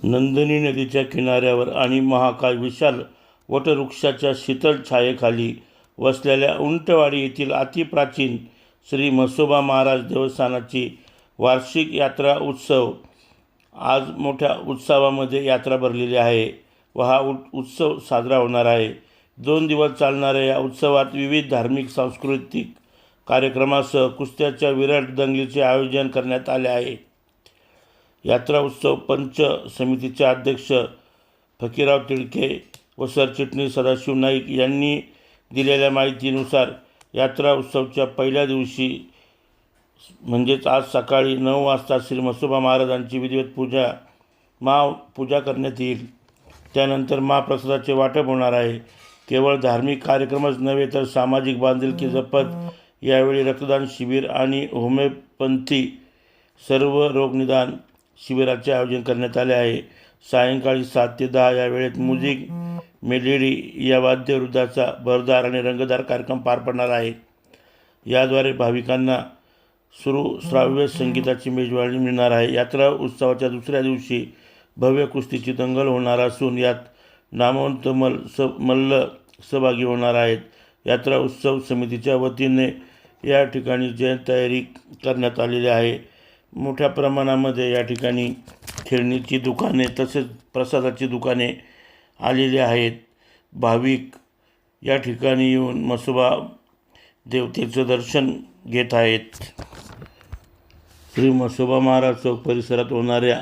नंदिनी नदीच्या किनाऱ्यावर आणि महाकाय विशाल वटवृक्षाच्या शीतल छायेखाली वसलेल्या उंटवाडी येथील अतिप्राचीन श्री म्हसोबा महाराज देवस्थानाची वार्षिक यात्रा उत्सव आज मोठ्या उत्सवामध्ये यात्रा भरलेली आहे व हा उत्सव साजरा होणार आहे। 2 दिवस चालणाऱ्या या उत्सवात विविध धार्मिक सांस्कृतिक कार्यक्रमासह कुस्त्याच्या विराट दंगलीचे आयोजन करण्यात आले आहे। यात्रा उत्सव पंच समितीचे अध्यक्ष फकीरराव तिडके व सरचिटणीस सदाशिव नाईक यांनी दिलेल्या माहितीनुसार यात्रा उत्सवच्या पहिल्या दिवशी म्हणजेच आज सकाळी 9 वाजता श्री म्हसोबा महाराजांची विधिवत पूजा करण्यात येईल। त्यानंतर महाप्रसादाचे वाटप होणार आहे। केवळ धार्मिक कार्यक्रमच नव्हे तर सामाजिक बांधिलकी जपत यावेळी रक्तदान शिबिर आणि होमिओपॅथी सर्व रोगनिदान शिबिराचे आयोजन करण्यात आले आहे। सायंकाळी 7 ते 10 या वेळेत म्युझिक मेलेडी या वाद्यवृंदाचा भरदार आणि रंगतदार कार्यक्रम पार पडणार आहे। याद्वारे भाविकांना श्राव्य संगीताची मेजवानी मिळणार आहे। यात्रा उत्सवाच्या दुसऱ्या दिवशी भव्य कुस्तीची दंगल होणार असून यात नामवंत मल्ल सहभागी होणार आहेत। यात्रा उत्सव समितीच्या वतीने या ठिकाणी तयारी करण्यात आलेली आहे। मोठ्या प्रमाणामध्ये या ठिकाणी खेळणीची दुकाने तसेच प्रसादाची दुकाने आलेली आहेत। भाविक या ठिकाणी येऊन म्हसोबा देवतेचं दर्शन घेत आहेत। श्री म्हसोबा महाराज चौक परिसरात होणाऱ्या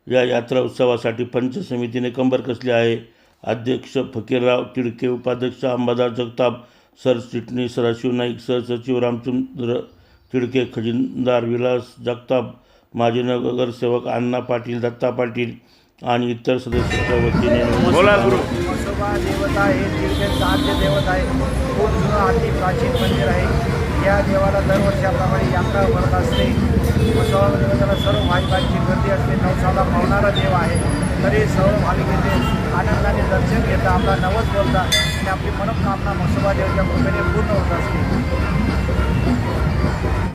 या यात्रा उत्सवासाठी पंच समितीने कंबर कसली आहे। अध्यक्ष फकीरराव तिडके, उपाध्यक्ष अंबादास जगताप, सरचिटणीस सदाशिव नाईक, सहसचिव रामचंद्र तिडके, खजिनदार विलास जगताप, माजी नगरसेवक अण्णा पाटील, दत्ता पाटील आणि इतर सदस्यांच्या वतीने बोला गुरु। म्हसोबा देवता हे तिडकेंचं आद्य देवत आहे। खूप जुनं अति प्राचीन मंदिर आहे। या देवाला दरवर्षाप्रमाणे यात्रा भरत असते। म्हसोबा देवताला सर्व भाविकांची गर्दी असते। नवसाला पावणारा देव आहे। तरी सर्व भाविक येथे आनंदाने दर्शन घेता, आपला नवस बोलता आणि आपली मनोकामना म्हसोबा देवाच्या कृपेने पूर्ण होत असते।